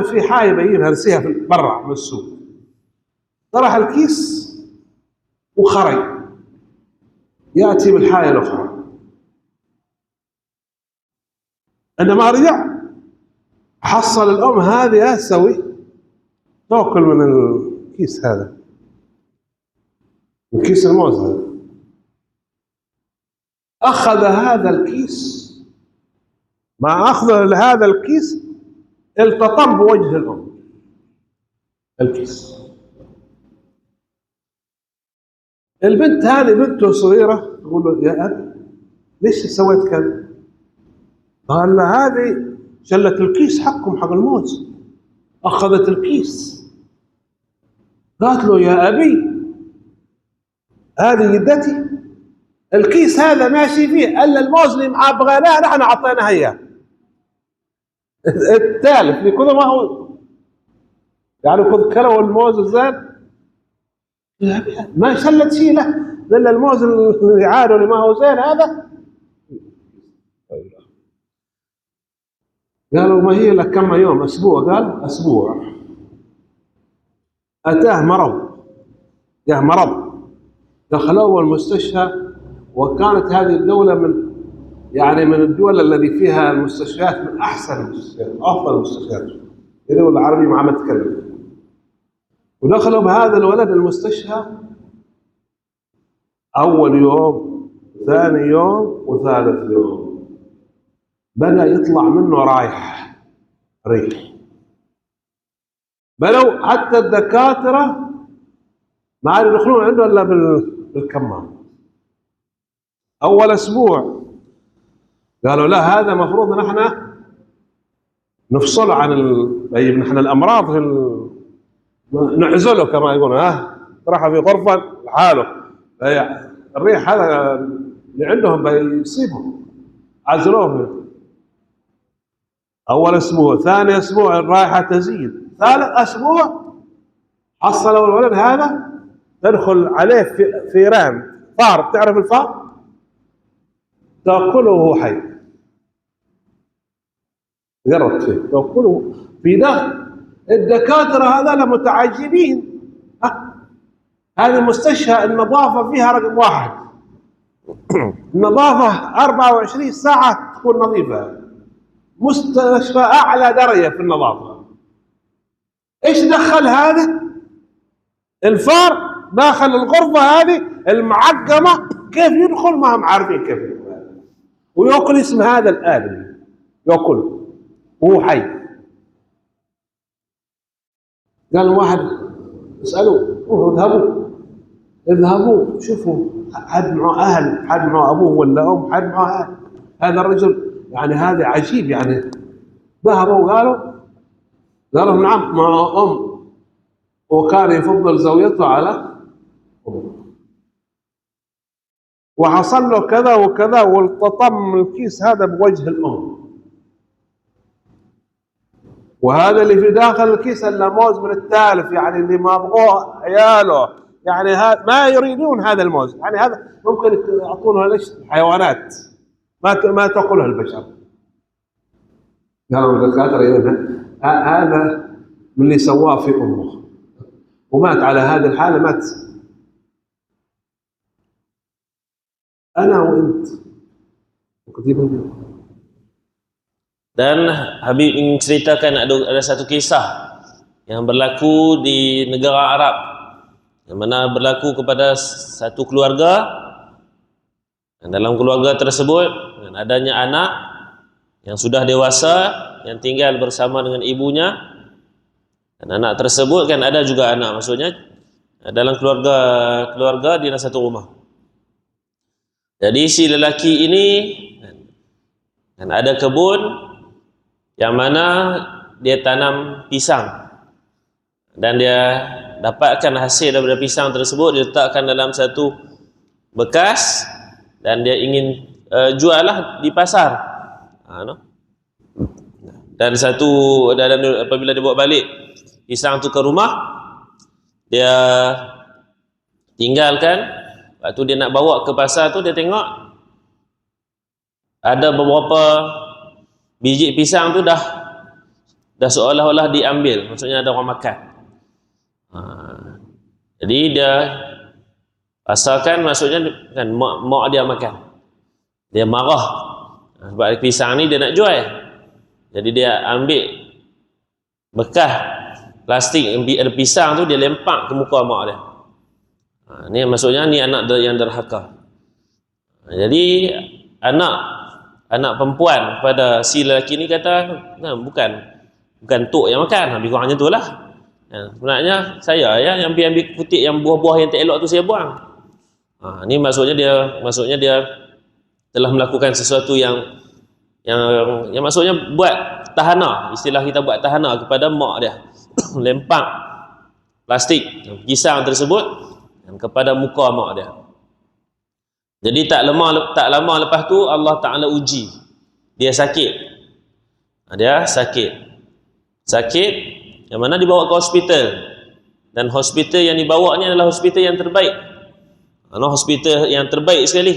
S4: في حاية بيجيبها نسيها في برا من السوق، طرح الكيس وخرج يأتي بالحاية الأخرى. عندما رجع حصل الأم هذه تسوي تأكل من الكيس هذا، من كيس الموز هذا. أخذ هذا الكيس، مع أخذه لهذا الكيس التطم بوجه الأم الكيس. البنت هذه بنته صغيرة تقول له يا أبي ليش سويت كذا؟ قال له هذه شلت الكيس حقهم حق الموز، أخذت الكيس. قالت له يا أبي هذه جدتي، الكيس هذا ماشي فيه الا الموز اللي معاه بغيناه نحن اعطيناها اياه. الثالث لكل ما هو يعني خذ كلوا الموز الزين ما شلت شيء له الا الموز اللي عاده اللي ما هو زين هذا. قالوا ما هي لك كم يوم؟ اسبوع. قال اسبوع. اتاه مرض دخلوه المستشفى، وكانت هذه الدولة من الدول الذي فيها المستشفيات من أحسن المستشفيات، أفضل المستشفيات. الدول العربية ما تتكلم. ودخلوا بهذا الولد المستشفى، أول يوم، ثاني يوم، وثالث يوم بدأ يطلع منه ريح. بلو حتى الدكاترة ما عاد يدخلون عنده إلا بالكمام. أول أسبوع قالوا لا، هذا مفروض نحن نفصله عن نحن الأمراض نعزله كما يقولون، راح في غرفة لحاله. الريح هذا اللي عندهم بيصيبهم، عزلوه. أول أسبوع، ثاني أسبوع الرائحة تزيد، ثالث أسبوع حصلوا الولد هذا تدخل عليه فيران، فار، تعرف الفار؟ تأكله وهو حي، قربت فيه تأكله في ده. الدكاترة هذا متعجبين، هذه مستشفى النظافة فيها رقم 1. النظافة 24 ساعة تكون نظيفة، مستشفى أعلى درجة في النظافة. إيش دخل هذا الفار داخل الغرفة هذه المعقمة؟ كيف يدخل؟ ما هم عارفين كيف يدخل، ويأكل اسم هذا الآدمي، يأكل وهو حي. قال واحد اسألوا، اذهبوا شوفوا حد معه أهل، حد معه أبوه ولا أم، حد معه أهل. هذا الرجل يعني هذا عجيب. يعني ذهبوا وقالوا نعم معه أم، وكان يفضل زوجته على أمه، وحصل له كذا وكذا، والتطم الكيس هذا بوجه الأم، وهذا اللي في داخل الكيس اللموز من التالف، يعني اللي ما بغوه عياله، يعني ما يريدون هذا الموز. يعني هذا ممكن يعطونه الحيوانات، ما تأكلها البشر. قالوا الدكاترة هذا من اللي سواه في أمه، ومات على هذه الحالة، مات. أنا وأنت
S2: Dan Habib ingin ceritakan ada satu kisah yang berlaku di negara Arab, yang mana berlaku kepada satu keluarga. Dan dalam keluarga tersebut adanya anak yang sudah dewasa yang tinggal bersama dengan ibunya, dan anak tersebut kan ada juga anak, maksudnya dalam keluarga di dalam satu rumah. Jadi si lelaki ini kan ada kebun yang mana dia tanam pisang, dan dia dapatkan hasil daripada pisang tersebut, diletakkan dalam satu bekas, dan dia ingin jual lah di pasar. Dan apabila dia bawa balik pisang tu ke rumah, dia tinggalkan. Waktu dia nak bawa ke pasar tu, dia tengok ada beberapa biji pisang tu dah seolah-olah diambil, maksudnya ada orang makan. Jadi dia asalkan maksudnya kan mak dia makan, dia marah sebab pisang ni dia nak jual. Jadi dia ambil bekas plastik yang ada pisang tu, dia lempak ke muka mak dia. Ni maksudnya ni anak yang derhaka. Jadi anak perempuan pada si lelaki ni kata, bukan tok yang makan, lebih kurangnya tu lah. Sebenarnya saya yang ambil kutip yang buah-buah yang tak elok tu saya buang. Ni maksudnya dia telah melakukan sesuatu yang maksudnya buat tahana, istilah kita buat tahana kepada mak dia. Lempak plastik pisang tersebut kepada muka mak dia. Jadi tak lama lepas tu Allah Ta'ala uji dia sakit. Dia sakit yang mana dibawa ke hospital, dan hospital yang dibawa ni adalah hospital yang terbaik. Hospital yang terbaik sekali.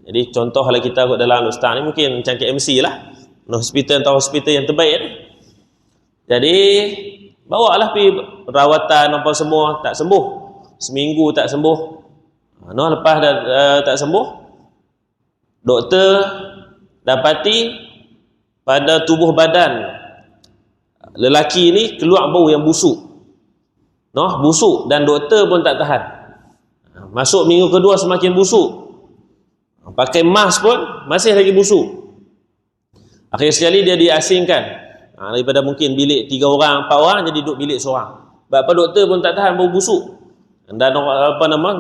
S2: Jadi contohlah kita dalam ustaz ni mungkin macam KMC lah, hospital yang terbaik ni. Jadi bawalah pergi perawatan apa semua, tak sembuh, seminggu tak sembuh. Lepas tak sembuh, doktor dapati pada tubuh badan lelaki ni keluar bau yang busuk. Busuk, dan doktor pun tak tahan. Masuk minggu kedua semakin busuk. Pakai mask pun masih lagi busuk. Akhir sekali dia diasingkan. Daripada mungkin bilik 3 orang, 4 orang, jadi duduk bilik seorang. Sebab apa, doktor pun tak tahan bau busuk. Dan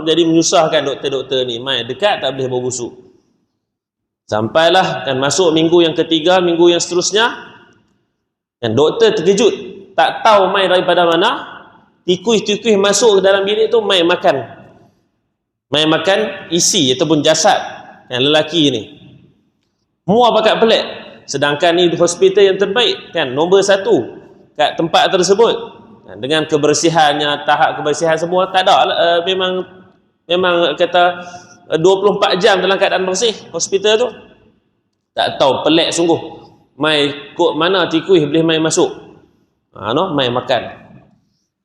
S2: jadi menyusahkan doktor-doktor ni. Mai dekat tak boleh bau busuk. Sampailah kan masuk minggu yang ketiga, minggu yang seterusnya, dan doktor terkejut. Tak tahu mai daripada mana, tikus-tikus masuk ke dalam bilik tu, mai makan isi ataupun jasad yang lelaki ni. Semua pakat pelik. Sedangkan ni hospital yang terbaik kan, nombor 1 kat tempat tersebut, dengan kebersihannya, tahap kebersihan semua tak ada. Memang kata 24 jam dalam keadaan bersih hospital tu. Tak tahu, pelik sungguh. Mai kok mana tikus boleh mai masuk. Mai makan.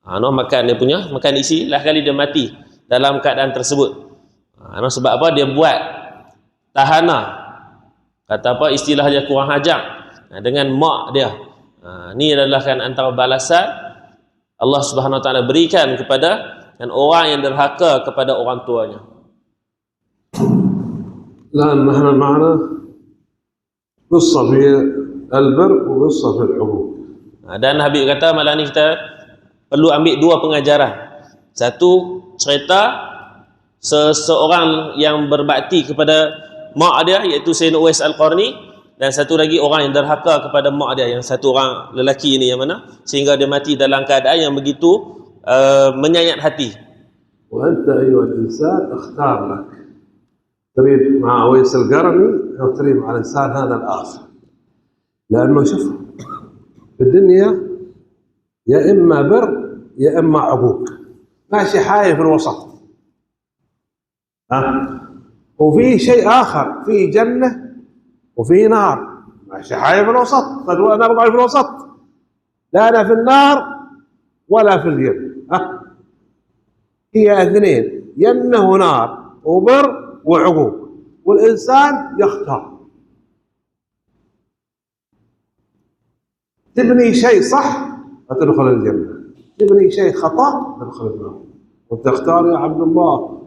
S2: Makan dia punya, makan isi, lah kali dia mati dalam keadaan tersebut. Sebab apa? Dia buat tahanah. Kata apa, istilah dia kurang ajar dengan mak dia. Ni adalah kan antara balasan Allah Subhanahu Wa Taala berikan kepada orang yang derhaka kepada orang tuanya.
S4: الآن نحن معنا قصة في البر وقصة في العقوق.
S2: Dan Habib kata malam ni kita perlu ambil 2 pengajaran. Satu, cerita seseorang yang berbakti kepada mak dia, iaitu Sayyidina Uwais Al-Qarni, dan satu lagi orang yang derhaka kepada mak dia, yang satu orang lelaki ini yang mana sehingga dia mati dalam keadaan yang begitu menyayat hati.
S4: وأنت أيها الإنسان اختار لك، تريد مع أويس القرني أو تريد مع الإنسان هذا الآخر. لأنه شوف في الدنيا يا إما بر يا إما عقوق، ماشي حايل في الوسط. وفي شيء آخر، في جنة وفي نار، ماشي حايل في الوسط. أنا بقعد في الوسط، لا أنا في النار ولا في الجنة. هي اثنين، جنة ونار وبر وعقوق، والإنسان يختار. تبني شيء صح فتدخل الجنة، تبني شيء خطأ تدخل النار. وتختار يا عبد الله،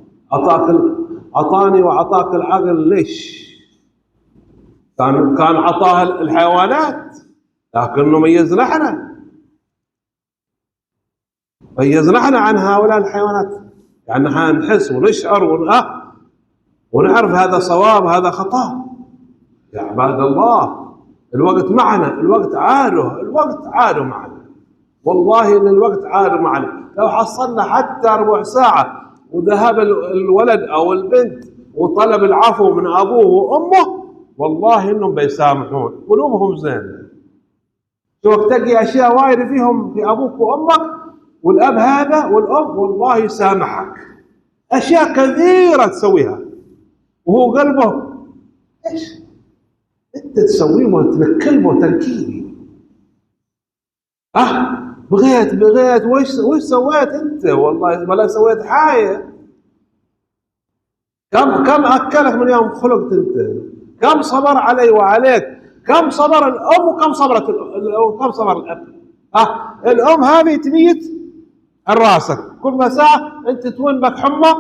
S4: أعطاني وأعطاك العقل ليش؟ كان عطاه الحيوانات، لكنه ميزنا احنا عن هؤلاء الحيوانات. يعني احنا نحس ونشعر ونعرف هذا صواب هذا خطأ. يا عباد الله، الوقت معنا، الوقت عاده معنا. والله ان الوقت عاده معنا. لو حصلنا حتى ربع ساعة وذهب الولد او البنت وطلب العفو من ابوه وامه، والله انهم بيسامحون، قلوبهم زينه. شوف تلقي اشياء وايد فيهم في ابوك وامك، والاب هذا والام والله يسامحك. اشياء كثيره تسويها وهو قلبه ايش انت تسويه وتنكلمه تنكيلي. بغيت وش سويت انت؟ والله ولا سويت حاجه. كم اكلك من يوم خلقت انت؟ كم صبر علي وعليك؟ كم صبر الام وكم كم صبر الاب؟ الام هذه تميت راسك كل مساء، انت تون بك حمى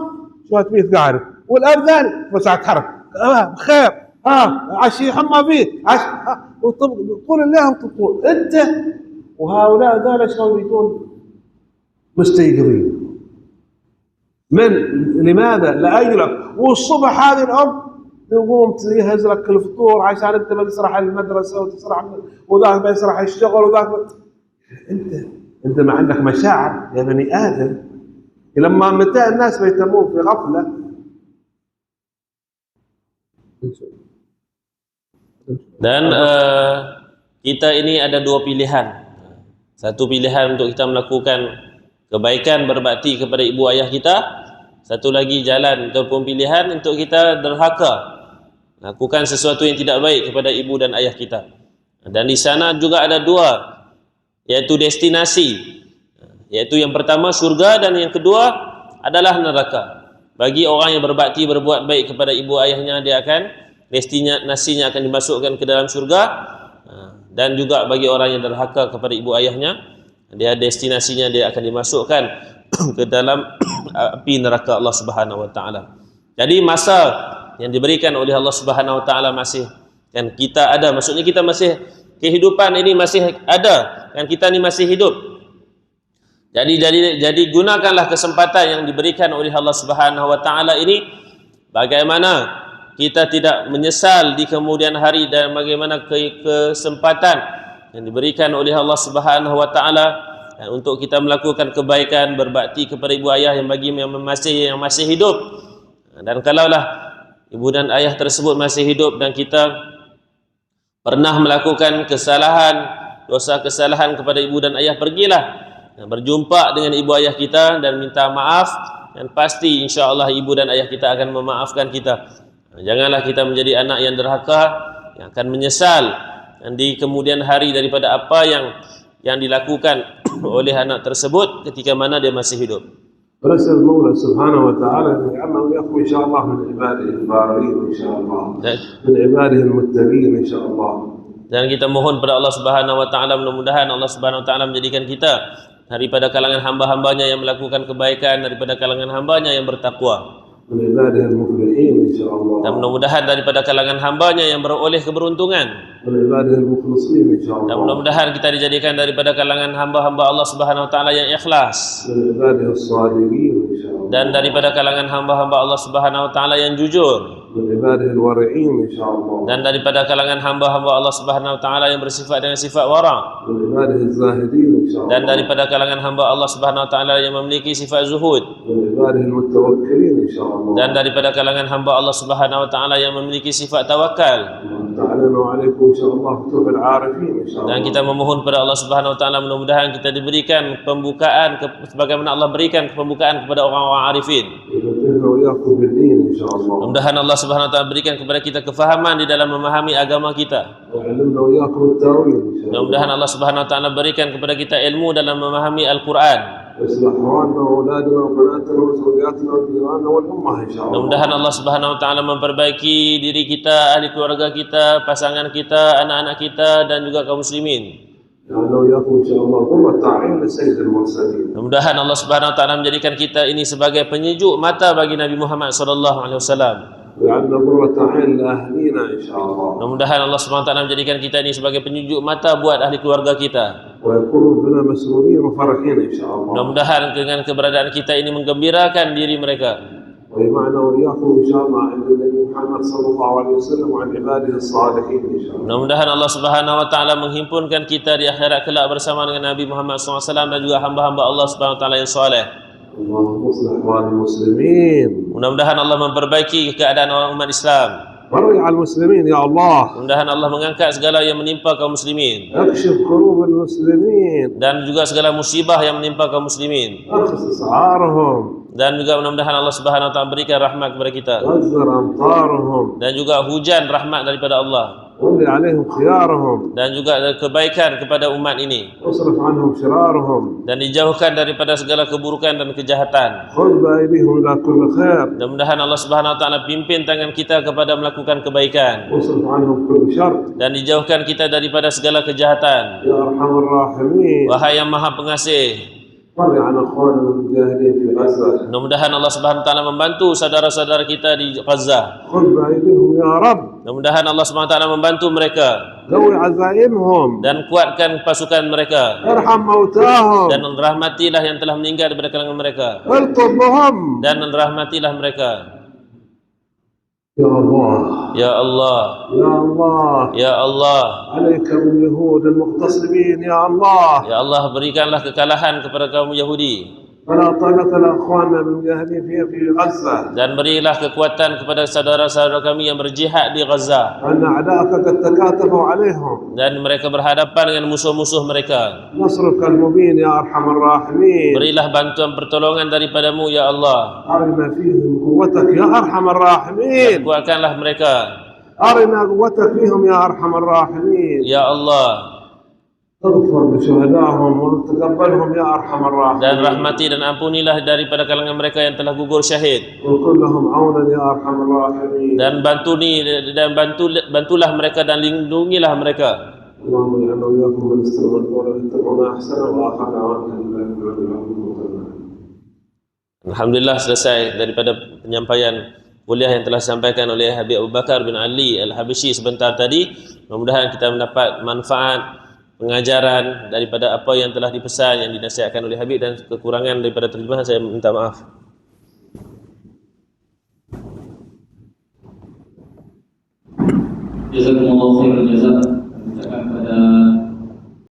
S4: شو تميت قاعد، والاب ذلك مساء تحرك بخير عشي حمى فيه طول الليل تطول انت. وهؤلاء ذلك شلون يكون مستيقظين من لماذا؟ لاجلك. والصبح هذه الام يقوم تجهز لك الفطور عشان انت بتسرح المدرسه وتسرح وذاك بيسرح الشغل وذاك. انت ما عندك مشاعر يا بني ادم. لما متى الناس بيتمون في غفله.
S2: Dan kita ini ada 2 pilihan. Satu pilihan untuk kita melakukan kebaikan, berbakti kepada ibu ayah kita. Satu lagi jalan ataupun pilihan untuk kita derhaka, lakukan sesuatu yang tidak baik kepada ibu dan ayah kita. Dan di sana juga ada 2, yaitu destinasi. Yaitu yang pertama surga, dan yang kedua adalah neraka. Bagi orang yang berbakti, berbuat baik kepada ibu ayahnya, dia akan destinasinya akan dimasukkan ke dalam surga. Dan juga bagi orang yang derhaka kepada ibu ayahnya, dia destinasinya dia akan dimasukkan ke dalam api neraka Allah Subhanahu wa taala. Jadi masa yang diberikan oleh Allah Subhanahu wa taala masih kan kita ada, maksudnya kita masih kehidupan ini masih ada, kan kita ni masih hidup. Jadi gunakanlah kesempatan yang diberikan oleh Allah Subhanahu wa taala ini, bagaimana kita tidak menyesal di kemudian hari, dan bagaimana kesempatan yang diberikan oleh Allah Subhanahu wa taala untuk kita melakukan kebaikan, berbakti kepada ibu ayah yang masih hidup. Dan kalaulah ibu dan ayah tersebut masih hidup dan kita pernah melakukan dosa kesalahan kepada ibu dan ayah, pergilah berjumpa dengan ibu ayah kita dan minta maaf, dan pasti insya-Allah ibu dan ayah kita akan memaafkan kita. Janganlah kita menjadi anak yang derhaka, yang akan menyesal di kemudian hari daripada apa yang dilakukan oleh anak tersebut ketika mana dia masih hidup.
S4: ونسأل المولى سبحانه وتعالى أن يجعلنا وإياكم إن شاء الله من عباده البارين إن شاء الله، من عباده المتقين إن شاء الله.
S2: Dan kita mohon pada Allah Subhanahu wa taala, mudah-mudahan Allah Subhanahu wa taala menjadikan kita daripada kalangan hamba-hambanya yang melakukan kebaikan, daripada kalangan hambanya yang bertakwa.
S4: من عباده المفلحين إن شاء الله.
S2: Dan mudah-mudahan daripada kalangan hambanya yang beroleh keberuntungan.
S4: من عباده المخلصين إن شاء الله.
S2: Dan mudah-mudahan kita dijadikan daripada kalangan hamba-hamba Allah Subhanahu wa taala yang ikhlas.
S4: من عباده الصادقين إن شاء الله.
S2: Dan daripada kalangan hamba-hamba Allah Subhanahu wa taala yang jujur.
S4: من عباده الورعين إن شاء الله.
S2: Dan daripada kalangan hamba-hamba Allah Subhanahu wa taala yang bersifat dengan sifat wara'.
S4: من عباده الزاهدين إن شاء الله.
S2: Dan daripada kalangan hamba Allah Subhanahu wa taala yang memiliki sifat zuhud.
S4: من عباده المتوكلين إن شاء الله.
S2: Dan daripada kalangan hamba Allah Subhanahu wa taala yang memiliki sifat tawakal.
S4: تعالى وعليكم إن شاء الله فتوح العارفين إن شاء الله.
S2: Dan kita memohon pada Allah Subhanahu wa taala, mudah-mudahan kita diberikan pembukaan sebagaimana Allah berikan pembukaan kepada orang-orang arifin.
S4: يفتحنا وإياكم بالدين إن شاء الله.
S2: Mudah-mudahan Allah Subhanahu wa taala berikan kepada kita kefahaman di dalam memahami agama kita.
S4: وعلمنا وإياكم التأويل إن شاء الله.
S2: Mudah-mudahan Allah Subhanahu wa taala berikan kepada kita ilmu dalam memahami Al-Quran.
S4: واصلح أحوالنا وأولادنا وبناتنا وزوجاتنا وجيراننا والأمة إن شاء الله.
S2: Mudah-mudahan Allah Subhanahu wa taala memperbaiki diri kita, ahli keluarga kita, pasangan kita, anak-anak kita, dan juga kaum muslimin.
S4: جعلنا وإياكم إن شاء الله قرة أعين لسيد المرسلين.
S2: Mudah-mudahan Allah Subhanahu wa taala menjadikan kita ini sebagai penyejuk mata bagi Nabi Muhammad sallallahu alaihi wasallam.
S4: وجعلنا قرة أعين لأهلينا إن شاء الله.
S2: Mudah-mudahan Allah Subhanahu wa taala menjadikan kita ini sebagai penyejuk mata buat ahli keluarga kita.
S4: ويكونوا بنا مسرورين وفرحين إن شاء الله.
S2: Mudah-mudahan dengan keberadaan kita ini menggembirakan diri mereka.
S4: ويجمعنا وإياكم إن شاء الله عند النبي محمد صلى الله عليه وسلم وعن عباده الصالحين إن شاء الله.
S2: Mudah-mudahan Allah Subhanahu wa taala menghimpunkan kita di akhirat kelak bersama dengan Nabi Muhammad SAW dan juga hamba-hamba Allah Subhanahu wa taala yang saleh.
S4: اللهم اصلح أحوال المسلمين.
S2: Mudah-mudahan Allah memperbaiki keadaan orang umat Islam.
S4: فرج على المسلمين يا الله.
S2: Mudah-mudahan Allah mengangkat segala yang menimpa kaum muslimin,
S4: اكشف كروب المسلمين.
S2: dan juga segala musibah yang menimpa kaum muslimin.
S4: ارخص اسعارهم.
S2: Dan juga mudah-mudahan Allah Subhanahu wa taala berikan rahmat kepada kita,
S4: غزر امطارهم.
S2: dan juga hujan rahmat daripada Allah,
S4: ولي عليهم خيارهم.
S2: dan juga kebaikan kepada umat ini,
S4: واصرف عنهم شرارهم.
S2: dan dijauhkan daripada segala keburukan dan kejahatan.
S4: خذ بأيديهم إلى كل خير.
S2: Dan mudah-mudahan Allah Subhanahu wa taala pimpin tangan kita kepada melakukan kebaikan,
S4: واصرف عنهم كل شر.
S2: dan dijauhkan kita daripada segala kejahatan.
S4: يا أرحم الراحمين.
S2: Wahai yang Maha Pengasih,
S4: فرج عن أخواننا المجاهدين في غزة.
S2: mudah-mudahan Allah Subhanahu wa taala membantu saudara-saudara kita di Gaza.
S4: خذ بأيديهم يا رب.
S2: Mudah-mudahan Allah Subhanahu wa taala membantu mereka
S4: قوي عزائمهم.
S2: dan kuatkan pasukan mereka,
S4: ارحم موتاهم.
S2: dan rahmatilah yang telah meninggal daripada kalangan mereka,
S4: الطب بهم.
S2: dan rahmatilah mereka.
S4: يا الله.
S2: Ya Allah,
S4: يا الله.
S2: Ya Allah,
S4: عليك باليهود المغتصبين يا الله.
S2: Ya Allah, berikanlah kekalahan kepada kaum Yahudi,
S4: فلا طاقة لأخواننا بالمجاهدين في غزة.
S2: dan berilah kekuatan kepada saudara-saudara kami yang berjihad di Gaza,
S4: أن أعداءك قد تكاتفوا عليهم.
S2: dan mereka berhadapan dengan musuh-musuh mereka.
S4: نصرك المبين يا أرحم الراحمين.
S2: Berilah bantuan pertolongan daripadamu, Ya Allah.
S4: أرنا فيهم قوتك يا أرحم الراحمين.
S2: Kuatkanlah mereka,
S4: أرنا قوتك فيهم يا أرحم الراحمين.
S2: Ya Allah,
S4: اغفر لشهدائهم وتقبلهم يا أرحم
S2: dan
S4: الراحمين.
S2: rahmati dan ampunilah daripada kalangan mereka yang telah gugur syahid,
S4: وكن لهم عونا يا أرحم الراحمين.
S2: dan bantulah mereka dan lindungilah mereka.
S4: اللهم اجعلنا وإياكم من استمعوا القول واتبعوا ما أحسنه وآخر دعوانا الحمد لله رب العالمين.
S2: Alhamdulillah selesai daripada penyampaian kuliah yang telah disampaikan oleh Habib Abu Bakar bin Ali Al-Habashi sebentar tadi. Mudah-mudahan kita mendapat manfaat pengajaran daripada apa yang telah dipesan, yang dinasihatkan oleh Habib, dan kekurangan daripada terjemahan saya minta maaf.
S1: Jazakumullah khairan jazak. Mengucapkan pada